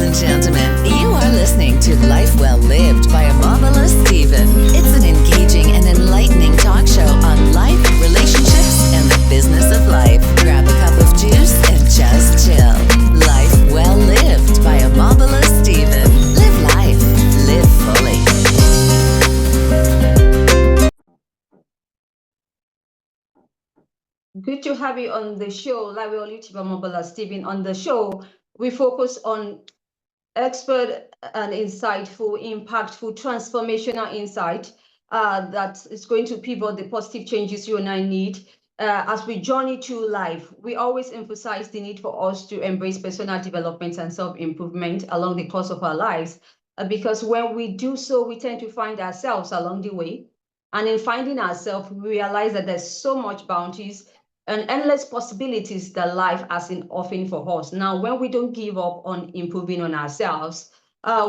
and gentlemen, you are listening to Life Well Lived by Omobola Stephen. It's an engaging and enlightening talk show on life, relationships, and the business of life. Grab a cup of juice and just chill. Life Well Lived by Omobola Stephen. Live life. Live fully. Good to have you on the show, Live Well Lived by Omobola Stephen. On the show, we focus on expert and insightful, impactful, transformational insight that is going to pivot the positive changes you and I need as we journey through life. We always emphasize the need for us to embrace personal development and self-improvement along the course of our lives, because when we do so, we tend to find ourselves along the way. And in finding ourselves, we realize that there's so much bounties and endless possibilities that life has in offering for us. Now, when we don't give up on improving on ourselves,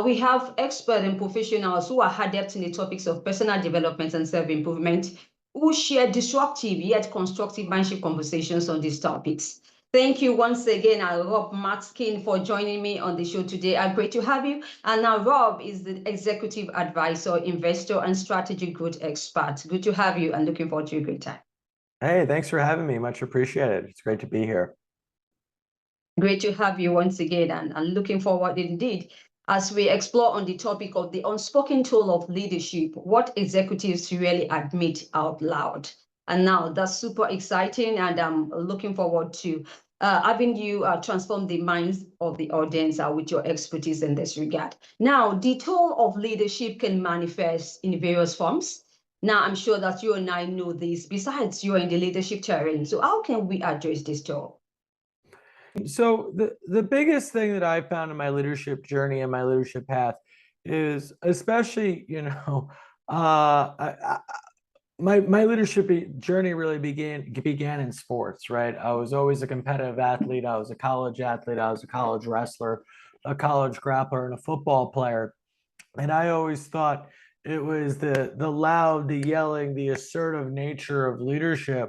we have expert and professionals who are adept in the topics of personal development and self-improvement, who share disruptive yet constructive mindship conversations on these topics. Thank you once again, Rob Matzkin, for joining me on the show today. Great to have you. And now Rob is the executive advisor, investor, and strategic growth expert. Good to have you and looking forward to a great time. Hey, thanks for having me. Much appreciated. It's great to be here. Great to have you once again, and looking forward indeed as we explore on the topic of the unspoken toll of leadership, what executives really admit out loud. And now that's super exciting, and I'm looking forward to having you transform the minds of the audience with your expertise in this regard. Now, the toll of leadership can manifest in various forms. Now, I'm sure that you and I know this. Besides, you're in the leadership terrain. So how can we address this toll? So the biggest thing that I found in my leadership journey and my leadership path is, especially, my leadership journey really began in sports, right? I was always a competitive athlete. I was a college athlete. I was a college wrestler, a college grappler, and a football player. And I always thought it was the loud, the yelling, the assertive nature of leadership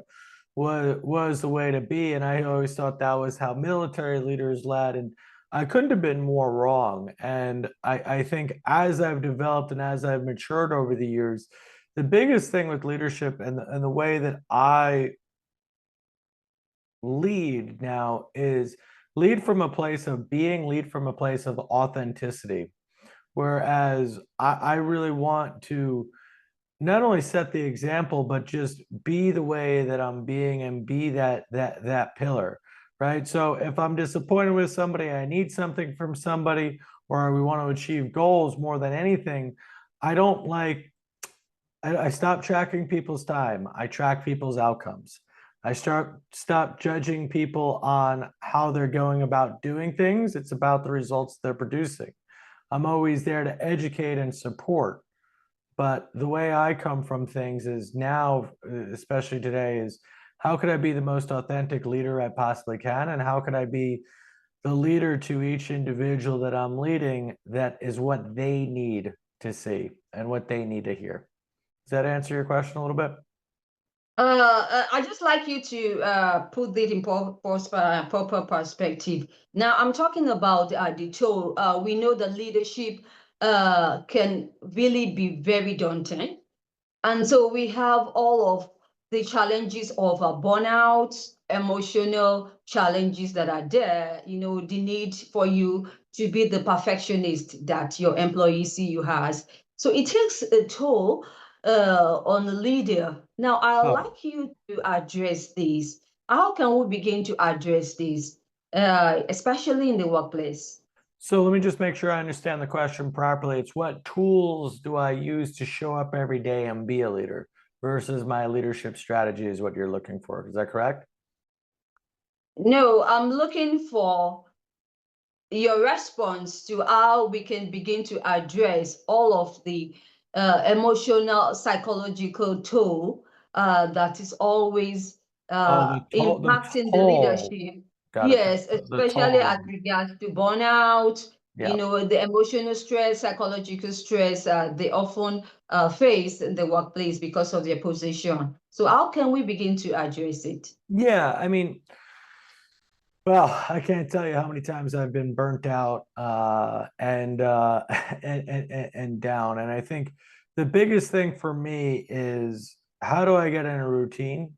was the way to be. And I always thought that was how military leaders led. And I couldn't have been more wrong. And I think as I've developed and as I've matured over the years, the biggest thing with leadership and the way that I lead now is lead from a place of being, lead from a place of authenticity. Whereas I really want to not only set the example, but just be the way that I'm being and be that pillar, right? So if I'm disappointed with somebody, I need something from somebody, or we want to achieve goals more than anything, I stop tracking people's time. I track people's outcomes. I stop judging people on how they're going about doing things. It's about the results they're producing. I'm always there to educate and support. But the way I come from things is now, especially today, is how could I be the most authentic leader I possibly can? And how could I be the leader to each individual that I'm leading that is what they need to see and what they need to hear? Does that answer your question a little bit? I just like you to put it in proper perspective. Now, I'm talking about the toll. We know that leadership can really be very daunting. And so we have all of the challenges of burnout, emotional challenges that are there, the need for you to be the perfectionist that your employees see you as. So it takes a toll on the leader. Now, I'd like you to address this. How can we begin to address this, especially in the workplace? So let me just make sure I understand the question properly. It's what tools do I use to show up every day and be a leader versus my leadership strategy is what you're looking for. Is that correct? No, I'm looking for your response to how we can begin to address all of the emotional, psychological toll that is always impacting the leadership. Got it. Yes, especially as regards to burnout, the emotional stress, psychological stress they often face in the workplace because of their position. So how can we begin to address it? Yeah, I mean, Well, I can't tell you how many times I've been burnt out and down. And I think the biggest thing for me is how do I get in a routine?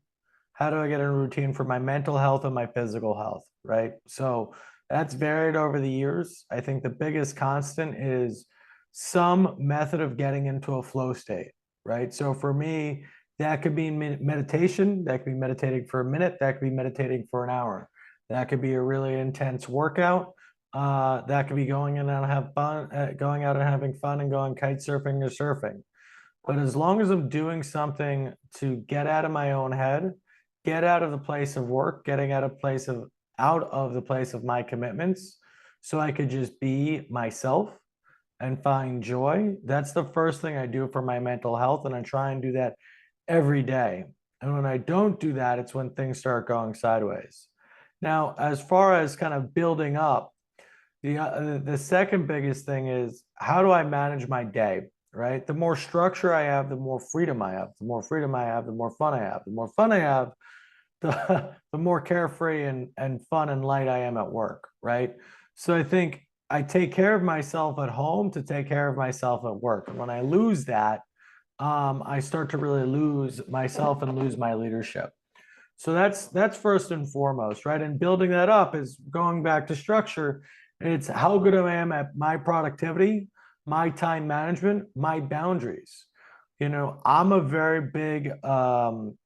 How do I get in a routine for my mental health and my physical health, right? So that's varied over the years. I think the biggest constant is some method of getting into a flow state, right? So for me, that could be meditation, that could be meditating for a minute, that could be meditating for an hour. That could be a really intense workout. That could be going in and have fun, going out and having fun and going kite surfing or surfing. But as long as I'm doing something to get out of my own head, get out of the place of work, getting out of the place of my commitments, so I could just be myself and find joy. That's the first thing I do for my mental health, and I try and do that every day. And when I don't do that, it's when things start going sideways. Now, as far as kind of building up, the second biggest thing is how do I manage my day, right? The more structure I have, the more freedom I have. The more freedom I have, the more fun I have. The more fun I have, the more carefree and fun and light I am at work, right? So I think I take care of myself at home to take care of myself at work. And when I lose that, I start to really lose myself and lose my leadership. So that's first and foremost, right? And building that up is going back to structure. It's how good I am at my productivity, my time management, my boundaries. I'm a very big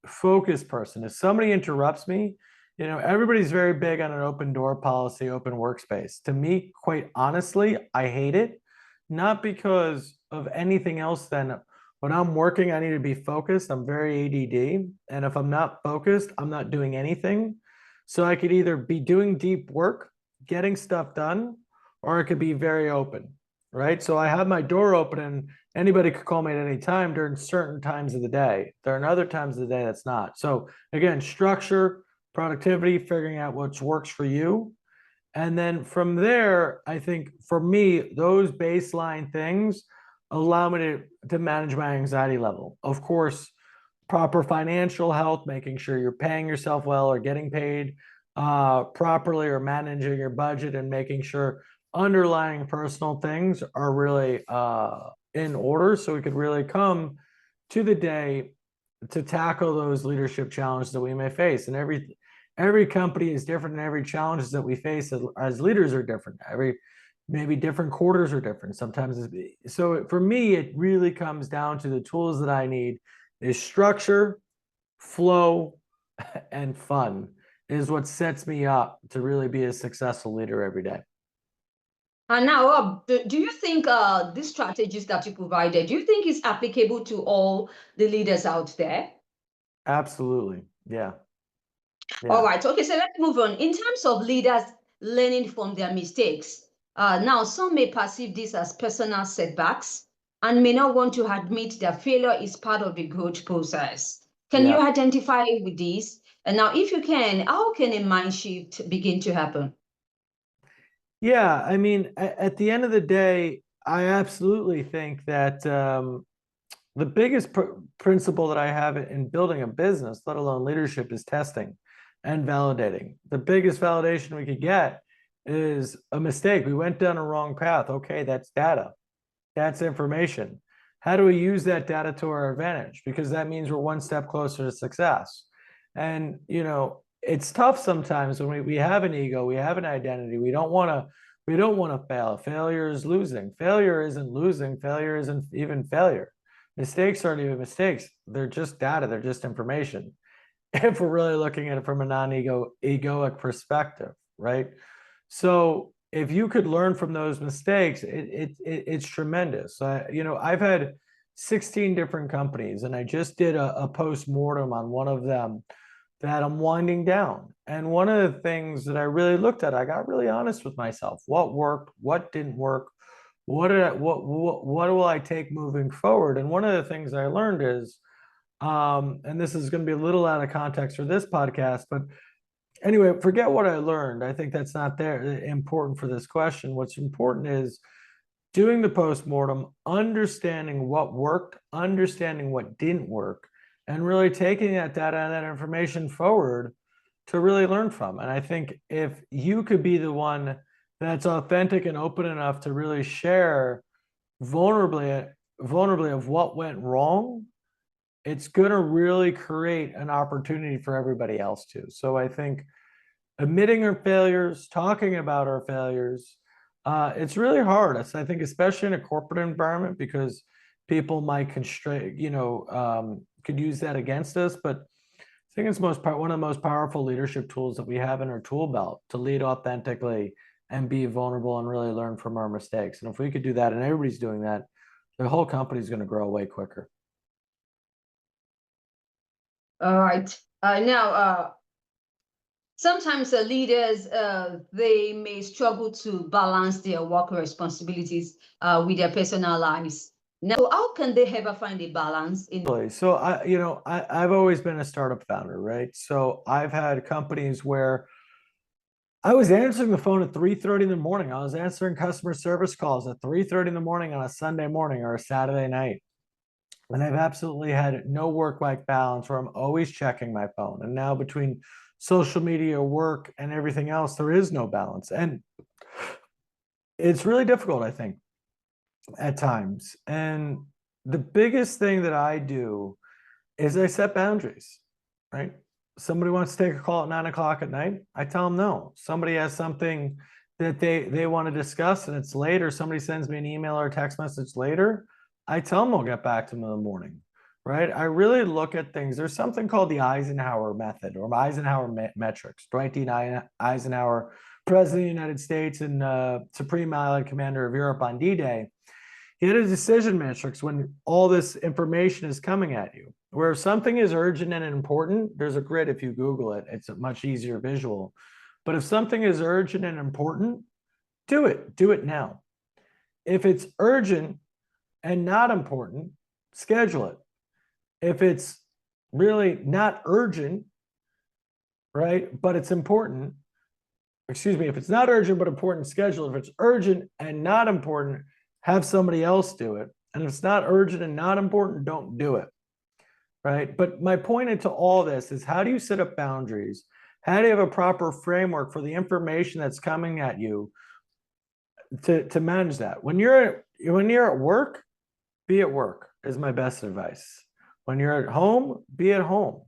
focused person. If somebody interrupts me, everybody's very big on an open door policy, open workspace. To me, quite honestly, I hate it, not because of anything else than when I'm working, I need to be focused. I'm very ADD. And if I'm not focused, I'm not doing anything. So I could either be doing deep work, getting stuff done, or it could be very open, right? So I have my door open and anybody could call me at any time during certain times of the day. There are other times of the day that's not. So again, structure, productivity, figuring out what works for you. And then from there, I think for me, those baseline things allow me to manage my anxiety level. Of course, proper financial health, making sure you're paying yourself well or getting paid properly or managing your budget and making sure underlying personal things are really in order so we could really come to the day to tackle those leadership challenges that we may face. And every company is different and every challenges that we face as leaders are different. Maybe different quarters are different. Sometimes so for me, it really comes down to the tools that I need is structure, flow, and fun is what sets me up to really be a successful leader every day. And now, Rob, do you think these strategies that you provided, do you think is applicable to all the leaders out there? Absolutely. Yeah. All right. Okay, so let's move on. In terms of leaders learning from their mistakes, now some may perceive this as personal setbacks and may not want to admit that failure is part of the growth process. Can you identify with these? And now, if you can, how can a mind shift begin to happen? Yeah, I mean, at the end of the day, I absolutely think that the biggest principle that I have in building a business, let alone leadership, is testing and validating. The biggest validation we could get is a mistake. We went down a wrong path. Okay, that's data. That's information. How do we use that data to our advantage? Because that means we're one step closer to success. And, it's tough sometimes when we have an ego, we have an identity. We don't want to fail. Failure is losing. Failure isn't losing. Failure isn't even failure. Mistakes aren't even mistakes. They're just data. They're just information. If we're really looking at it from a egoic perspective, right? So if you could learn from those mistakes, it's tremendous. I've had 16 different companies, and I just did a post-mortem on one of them that I'm winding down. And one of the things that I really looked at, I got really honest with myself. What worked? What didn't work? What will I take moving forward? And one of the things I learned is, and this is going to be a little out of context for this podcast, but anyway, forget what I learned. I think that's not important for this question. What's important is doing the postmortem, understanding what worked, understanding what didn't work, and really taking that data and that information forward to really learn from. And I think if you could be the one that's authentic and open enough to really share vulnerably of what went wrong, it's going to really create an opportunity for everybody else too. So I think admitting our failures, talking about our failures, it's really hard. I think, especially in a corporate environment, because people might constrain, could use that against us. But I think it's one of the most powerful leadership tools that we have in our tool belt to lead authentically and be vulnerable and really learn from our mistakes. And if we could do that, and everybody's doing that, the whole company is going to grow way quicker. All right. Now, sometimes leaders, they may struggle to balance their work responsibilities with their personal lives. Now, so how can they ever find a balance in? So I've always been a startup founder, right? So I've had companies where I was answering the phone at 3:30 in the morning. I was answering customer service calls at 3:30 in the morning on a Sunday morning or a Saturday night. And I've absolutely had no work-life balance where I'm always checking my phone. And now between social media, work, and everything else, there is no balance. And it's really difficult, I think, at times. And the biggest thing that I do is I set boundaries, right? Somebody wants to take a call at 9 o'clock at night, I tell them no. Somebody has something that they want to discuss and it's late, or somebody sends me an email or a text message later, I tell them I'll get back to them in the morning, right? I really look at things. There's something called the Eisenhower method, or Eisenhower metrics. Dwight D. Eisenhower, President of the United States and Supreme Allied Commander of Europe on D-Day, he had a decision matrix when all this information is coming at you, where if something is urgent and important, there's a grid. If you Google it, it's a much easier visual. But if something is urgent and important, do it now. If it's urgent and not important, schedule it. If it's really not urgent, right, but it's important, if it's not urgent but important, schedule it. If it's urgent and not important, have somebody else do it. And if it's not urgent and not important, don't do it, right? But my point into all this is, how do you set up boundaries? How do you have a proper framework for the information that's coming at you to manage that? When you're at work, be at work is my best advice. When you're at home, be at home.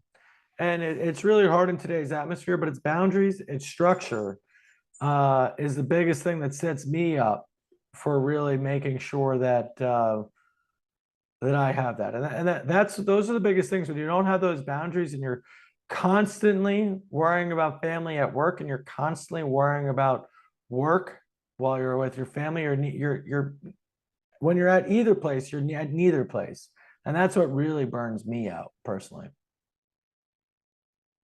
And it's really hard in today's atmosphere, but it's boundaries, it's structure is the biggest thing that sets me up for really making sure that that I have that. And those are the biggest things. When you don't have those boundaries and you're constantly worrying about family at work, and you're constantly worrying about work while you're with your family, or you're when you're at either place, you're at neither place. And that's what really burns me out personally.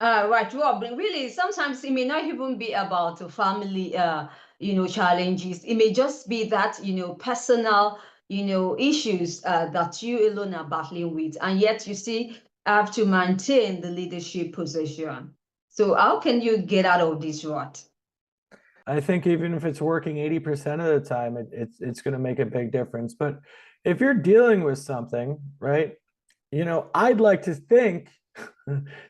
Right, Rob. Really, sometimes it may not even be about the family, challenges. It may just be that, personal, issues that you alone are battling with, and yet you see have to maintain the leadership position. So how can you get out of this rut? I think even if it's working 80% of the time, it's going to make a big difference. But if you're dealing with something, right, I'd like to think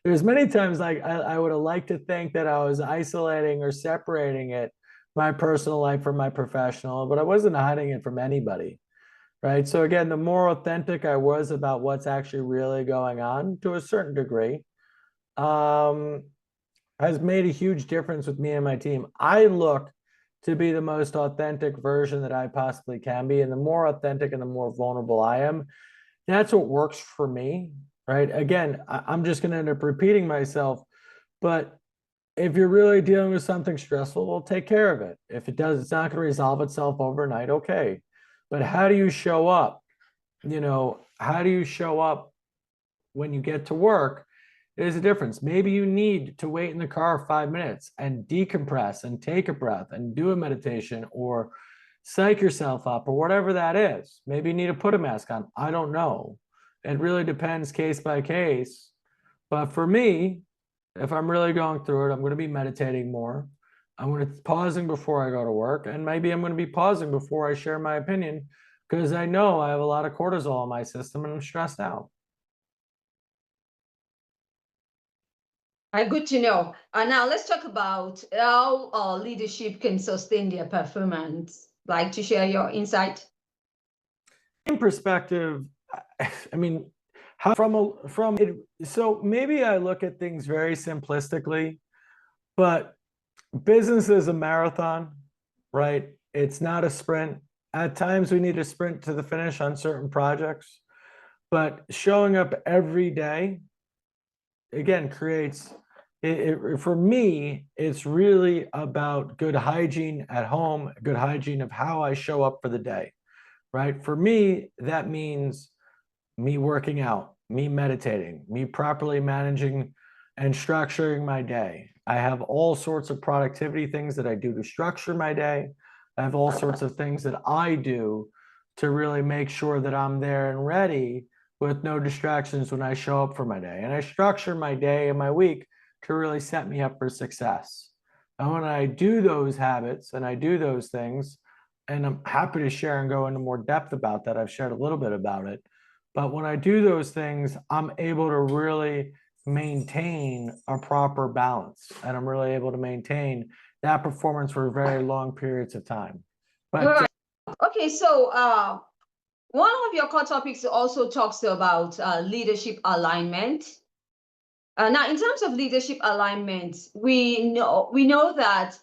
there's many times like I would have liked to think that I was isolating or separating it, my personal life from my professional, but I wasn't hiding it from anybody, right? So again, the more authentic I was about what's actually really going on, to a certain degree, has made a huge difference with me and my team. I look to be the most authentic version that I possibly can be. And the more authentic and the more vulnerable I am, that's what works for me, right? Again, I'm just going to end up repeating myself, but if you're really dealing with something stressful, well, take care of it. If it does, it's not going to resolve itself overnight, okay. But how do you show up? How do you show up when you get to work? There's a difference. Maybe you need to wait in the car 5 minutes and decompress and take a breath and do a meditation, or psych yourself up, or whatever that is. Maybe you need to put a mask on. I don't know. It really depends case by case. But for me, if I'm really going through it, I'm going to be meditating more. I'm going to be pausing before I go to work. And maybe I'm going to be pausing before I share my opinion, because I know I have a lot of cortisol in my system and I'm stressed out. Good to know. Now let's talk about how leadership can sustain their performance. Like to share your insight? In perspective, I mean, how from it, so maybe I look at things very simplistically, but business is a marathon, right? It's not a sprint. At times we need to sprint to the finish on certain projects, but showing up every day again creates for me, it's really about good hygiene at home, good hygiene of how I show up for the day, right? For me, that means me working out, me meditating, me properly managing and structuring my day. I have all sorts of productivity things that I do to structure my day. I have all sorts of things that I do to really make sure that I'm there and ready with no distractions when I show up for my day. And I structure my day and my week to really set me up for success. And when I do those habits and I do those things, and I'm happy to share and go into more depth about that, I've shared a little bit about it. But when I do those things, I'm able to really maintain a proper balance, and I'm really able to maintain that performance for very long periods of time. All right. Okay, so one of your core topics also talks about leadership alignment. Now, in terms of leadership alignment, we know that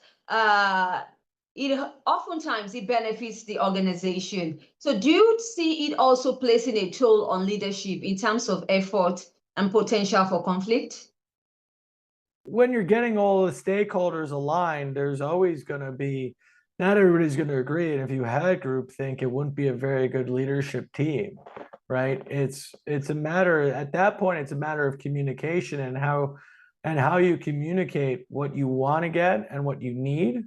it oftentimes it benefits the organization. So, do you see it also placing a toll on leadership in terms of effort and potential for conflict? When you're getting all the stakeholders aligned, there's always going to be, not everybody's going to agree. And if you had groupthink, it wouldn't be a very good leadership team, right? It's a matter, at that point, it's a matter of communication and how you communicate what you want to get and what you need,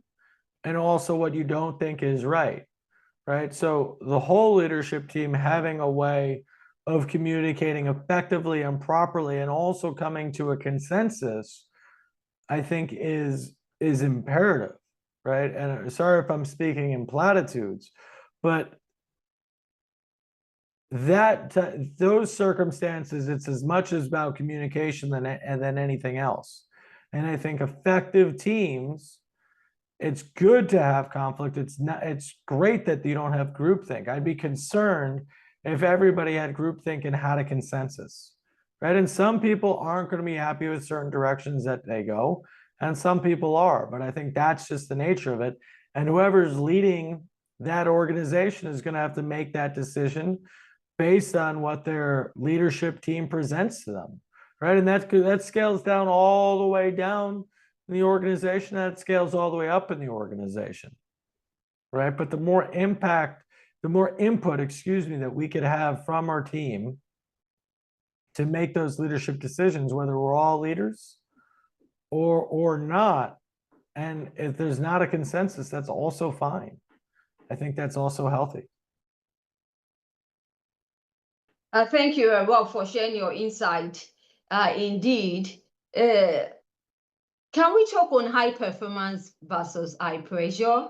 and also what you don't think is right, right? So the whole leadership team having a way of communicating effectively and properly and also coming to a consensus, I think is imperative, right? And sorry if I'm speaking in platitudes, but those circumstances, it's as much as about communication than anything else. And I think effective teams, it's good to have conflict. It's great that you don't have groupthink. I'd be concerned if everybody had groupthink and had a consensus, right? And some people aren't going to be happy with certain directions that they go, and some people are, but I think that's just the nature of it. And whoever's leading that organization is going to have to make that decision based on what their leadership team presents to them, right? And that scales down all the way down in the organization, that scales all the way up in the organization, right? But the more impact, the more input, that we could have from our team to make those leadership decisions, whether we're all leaders or not, and if there's not a consensus, that's also fine. I think that's also healthy. Thank you, Rob, for sharing your insight. Indeed. Can we talk on high performance versus high pressure?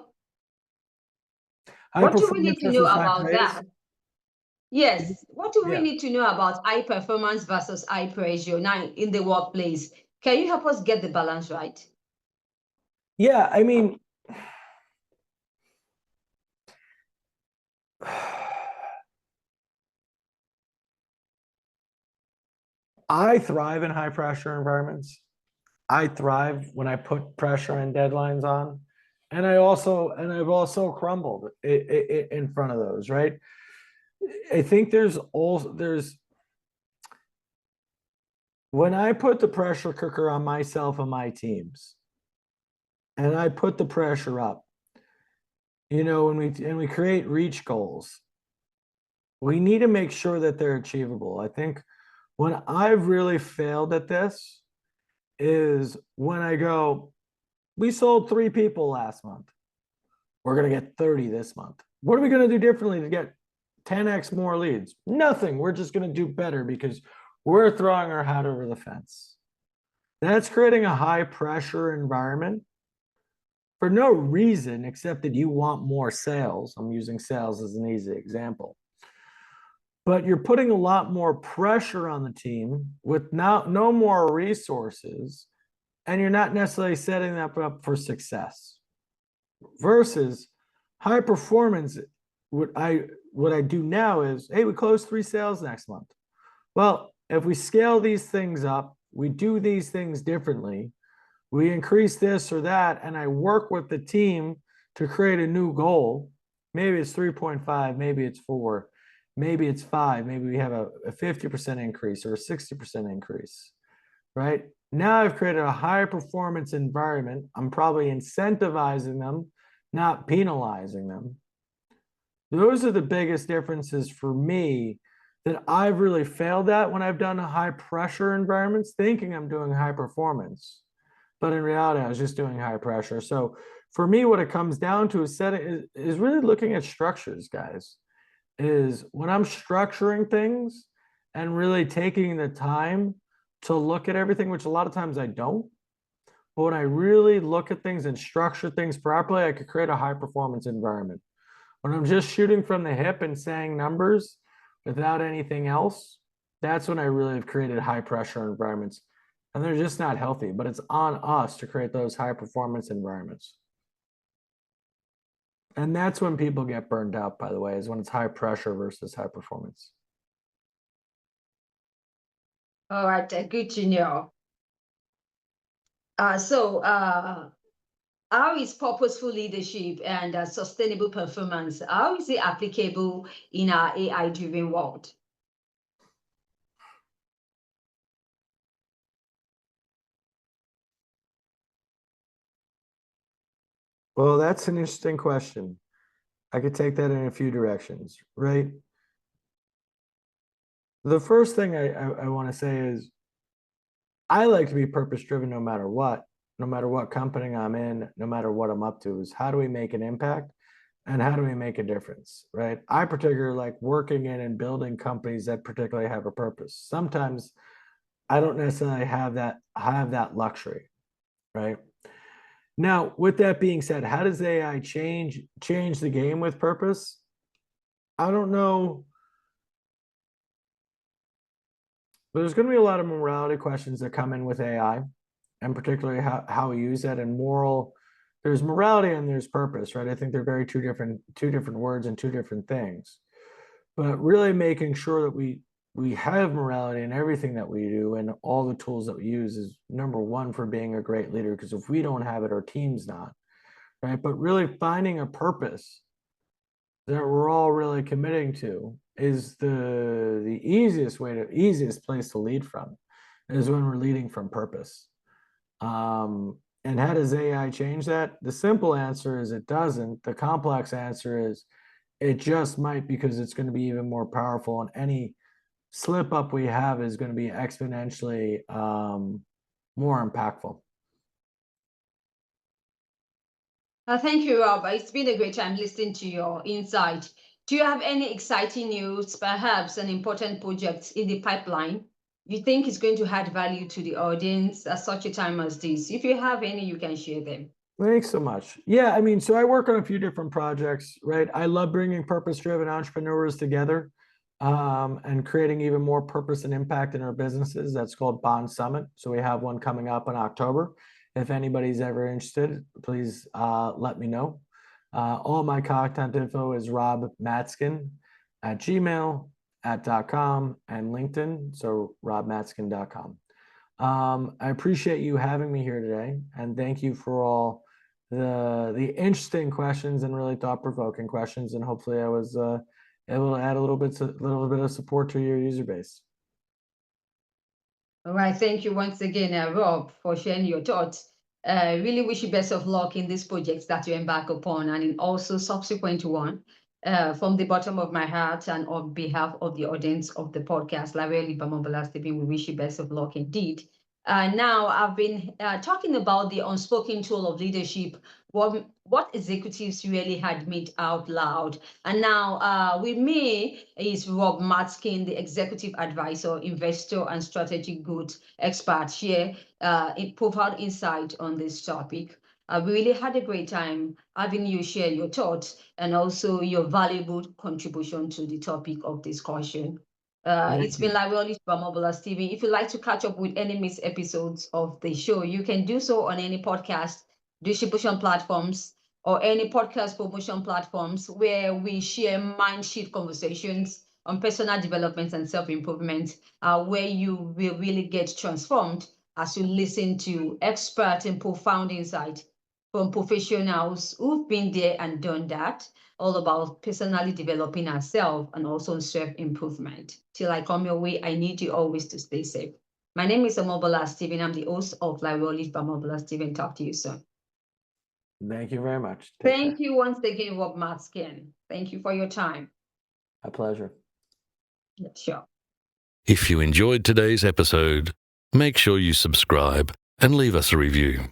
What do we need to know about that? Yes. What do we need to know about high performance versus high pressure now in the workplace? Can you help us get the balance right? Yeah, I mean, I thrive in high pressure environments. I thrive when I put pressure and deadlines on. And I've also crumbled in front of those, right? I think there's when I put the pressure cooker on myself and my teams, and I put the pressure up, when we create reach goals, we need to make sure that they're achievable. I think when I've really failed at this is when I go, we sold 3 people last month. We're going to get 30 this month. What are we going to do differently to get 10x more leads? Nothing. We're just going to do better because we're throwing our hat over the fence. That's creating a high pressure environment for no reason except that you want more sales. I'm using sales as an easy example. But you're putting a lot more pressure on the team with no more resources and you're not necessarily setting that up for success. Versus high performance, what I do now is, hey, we close 3 sales next month. Well, if we scale these things up, we do these things differently, we increase this or that, and I work with the team to create a new goal. Maybe it's 3.5, maybe it's 4, maybe it's 5, maybe we have a 50% increase or a 60% increase, right? Now I've created a high performance environment. I'm probably incentivizing them, not penalizing them. Those are the biggest differences for me that I've really failed at when I've done high pressure environments, thinking I'm doing high performance. But in reality, I was just doing high pressure. So for me, what it comes down to is really looking at structures, guys. Is when I'm structuring things and really taking the time to look at everything, which a lot of times I don't. But when I really look at things and structure things properly, I could create a high performance environment. When I'm just shooting from the hip and saying numbers without anything else, that's when I really have created high pressure environments. And they're just not healthy, but it's on us to create those high performance environments. And that's when people get burned out, by the way, is when it's high pressure versus high performance. All right, good to know. How is purposeful leadership and sustainable performance, how is it applicable in our AI-driven world? Well, that's an interesting question. I could take that in a few directions, right? The first thing I want to say is I like to be purpose driven no matter what company I'm in, no matter what I'm up to, is how do we make an impact and how do we make a difference, right? I particularly like working in and building companies that particularly have a purpose. Sometimes I don't necessarily have that luxury, right? Now, with that being said, how does AI change the game with purpose? I don't know. There's going to be a lot of morality questions that come in with AI, and particularly how we use that, and moral. There's morality and there's purpose, right? I think they're very two different words and two different things. But really making sure that we have morality in everything that we do and all the tools that we use is number one for being a great leader, because if we don't have it, our team's not, right? But really finding a purpose that we're all really committing to is the easiest place to lead from, is when we're leading from purpose. And how does AI change that? The simple answer is it doesn't. The complex answer is it just might, because it's going to be even more powerful, and any slip up we have is going to be exponentially more impactful. Thank you, Rob. It's been a great time listening to your insight. Do you have any exciting news, perhaps an important project in the pipeline you think is going to add value to the audience at such a time as this? If you have any, you can share them. Thanks so much. Yeah, I mean, so I work on a few different projects, right? I love bringing purpose-driven entrepreneurs together and creating even more purpose and impact in our businesses. That's called Bond Summit. So we have one coming up in October. If anybody's ever interested, please let me know. All my contact info is Rob Matzkin at gmail.com and LinkedIn. So robmatzkin.com. I appreciate you having me here today, and thank you for all the interesting questions and really thought-provoking questions. And hopefully I was able to add a little bit of support to your user base. All right. Thank you once again, Rob, for sharing your thoughts. Really wish you best of luck in these projects that you embark upon, and in also subsequent one. From the bottom of my heart and on behalf of the audience of the podcast, Omobola Stephen, we wish you best of luck indeed. Now, I've been talking about the unspoken tool of leadership, what executives really admit out loud. And now with me is Rob Matzkin, the executive advisor, investor, and strategic goods expert here. Provide insight on this topic. We really had a great time having you share your thoughts and also your valuable contribution to the topic of discussion. It's been like Omobola Stephen. If you'd like to catch up with any missed episodes of the show, you can do so on any podcast distribution platforms or any podcast promotion platforms where we share mind shift conversations on personal development and self-improvement, where you will really get transformed as you listen to expert and profound insight from professionals who've been there and done that, all about personally developing ourselves and also self-improvement. Till I come your way, I need you always to stay safe. My name is Omobola Stephen. I'm the host of Life Well Lived by Omobola Stephen. Talk to you soon. Thank you very much. Thank you once again, Rob Matzkin. Thank you for your time. A pleasure. Yeah, sure. If you enjoyed today's episode, make sure you subscribe and leave us a review.